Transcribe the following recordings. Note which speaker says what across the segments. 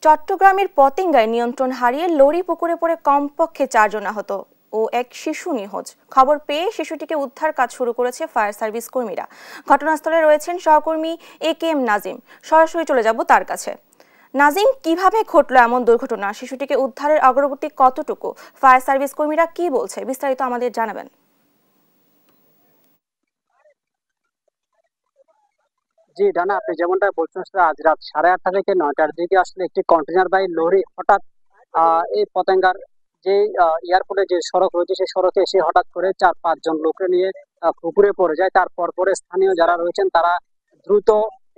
Speaker 1: চট্টগ্রামের পতেঙ্গায় নিয়ন্ত্রণ হারিয়ে লরি পুকুরে পড়ে কমপক্ষে 4 জন আহত ও এক শিশু নিখোঁজ। খবর পেয়ে শিশুটিকে উদ্ধার কাজ শুরু করেছে ফায়ার সার্ভিস কর্মীরা। ঘটনাস্থলে রয়েছেন সহকর্মী AKM নাজিম। সরাসরি চলে যাব তার কাছে। নাজিম, কিভাবে ঘটলো এমন দুর্ঘটনা? শিশুটিকে উদ্ধারের অগ্রগতি কতটুকু? ফায়ার সার্ভিস কর্মীরা কি বলছে? বিস্তারিত আমাদের জানাবেন।
Speaker 2: জি ডানা, আপনি যেমনটা বলছেন আসলে আজ রাত 8:30 থেকে 9টার দিকে আসলে একটি কন্টেনার বাহী লরি হঠাৎ এই পতেঙ্গার যে এয়ারপোর্টে যে সড়ক রয়েছে সেই সড়কে এসে হঠাৎ করে 4-5 জন লোককে নিয়ে পুকুরে পড়ে যায়। তারপর পরে স্থানীয় যারা রয়েছেন তারা দ্রুত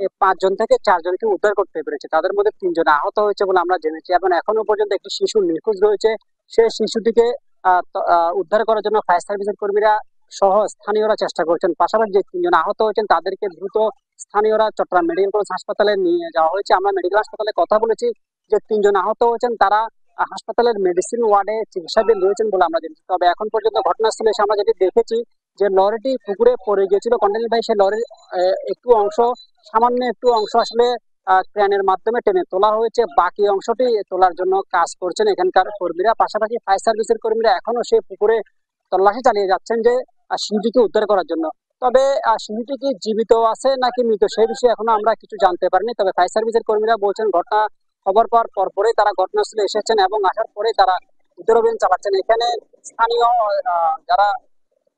Speaker 2: এই 5 জন থেকে 4 জনকে উদ্ধার করতে পেরেছে। তাদের মধ্যে 3 জন আহত হয়েছে বলে আমরা জেনেছি এবং এখনো পর্যন্ত একটি শিশু নিখোঁজ রয়েছে। সেই শিশুটিকে উদ্ধার করার জন্য ফায়ার সার্ভিসের কর্মীরা সহ স্থানীয়রা চেষ্টা করছেন। পাশাপাশি যে 3 জন আহত হয়েছেন তাদেরকে দ্রুত স্থানীয়রা চট্টগ্রাম মেডিকেল কলেজ হাসপাতালে নিয়ে যাওয়া হয়েছে। আমরা মেডিকেল হাসপাতালে কথা বলেছি, যে 3 জন আহত হয়েছেন তারা হাসপাতালের মেডিসিন ওয়ার্ডে চিকিৎসাধীন রয়েছেন বলে আমরা জেনেছি। তবে এখন পর্যন্ত ঘটনাস্থলে এসে আমরা যেটি দেখেছি যে লরিটি পুকুরে পড়ে গিয়েছিল কন্টেইনার বাহী সেই লরির সামান্য একটু অংশ আসলে ক্রেনের মাধ্যমে টেনে তোলা হয়েছে। বাকি অংশটি তোলার জন্য কাজ করছেন এখানকার কর্মীরা। পাশাপাশি ফায়ার সার্ভিসের কর্মীরা এখনো সেই পুকুরে তল্লাশি চালিয়ে যাচ্ছেন যে শিশুটিকে উদ্ধার করার জন্য। তবে শিশুটি কি জীবিত আছে নাকি মৃত সেই বিষয়ে এখনো আমরা কিছু জানতে পারিনি। তবে ফায়ার সার্ভিসের কর্মীরা বলছেন ঘটনা খবর পাওয়ার পরপরই তারা ঘটনাস্থলে এসেছেন এবং আসার পরে তারা উদ্ধার অভিযান চালাচ্ছেন। এখানে স্থানীয় যারা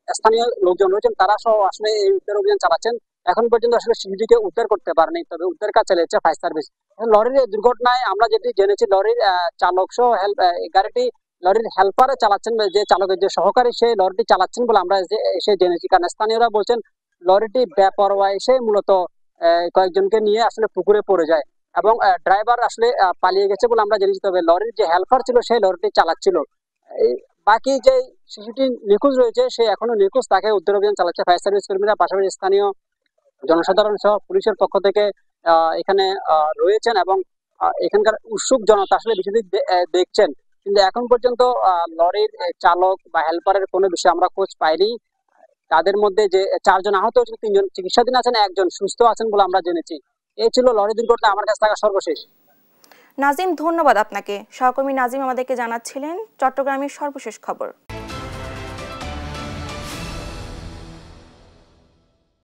Speaker 2: স্থানীয় লোকজন রয়েছেন তারা সহ আসলে এই উদ্ধার অভিযান চালাচ্ছেন। এখন পর্যন্ত আসলে শিশুটিকে উদ্ধার করতে পারেনি, তবে উদ্ধার কাজ চালিয়েছে ফায়ার সার্ভিস। লরির এই দুর্ঘটনায় আমরা যেটি জেনেছি লরির চালক সহ গাড়িটি লরির হেল্পারে চালাচ্ছেন, যে চালকের যে সহকারী সেই লরিটি চালাচ্ছেন বলে আমরা এসে জেনেছি। কারণ স্থানীয়রা বলছেন লরিটি বেপরোয়া এসে মূলত কয়েকজনকে নিয়ে আসলে পুকুরে পড়ে যায় এবং ড্রাইভার আসলে পালিয়ে গেছে বলে আমরা জেনেছি। তবে লরির যে হেল্পার ছিল সেই লরিটি চালাচ্ছিল। এই বাকি যে শিশুটি নিখোঁজ রয়েছে সে এখনো নিখোঁজ, তাকে উদ্ধার অভিযান চালাচ্ছে ফায়ার সার্ভিস কর্মীরা। পাশাপাশি স্থানীয় জনসাধারণ সহ পুলিশের পক্ষ থেকে এখানে রয়েছেন এবং এখানকার উৎসুক জনতা আসলে বিষয়টি দেখছেন। কিন্তু এখন পর্যন্ত লরির চালক বা হেল্পারের কোনো বিষয়ে আমরা খোঁজ পাইনি। তাদের মধ্যে যে 4 জন আহত হয়েছে 3 জন চিকিৎসাধীন আছেন, একজন সুস্থ আছেন বলে আমরা জেনেছি। এই ছিল লরি দুর্ঘটনা আমার কাছে থাকা সর্বশেষ।
Speaker 1: নাজিম, ধন্যবাদ আপনাকে। সহকর্মী নাজিম আমাদেরকে জানাচ্ছিলেন চট্টগ্রামের সর্বশেষ খবর।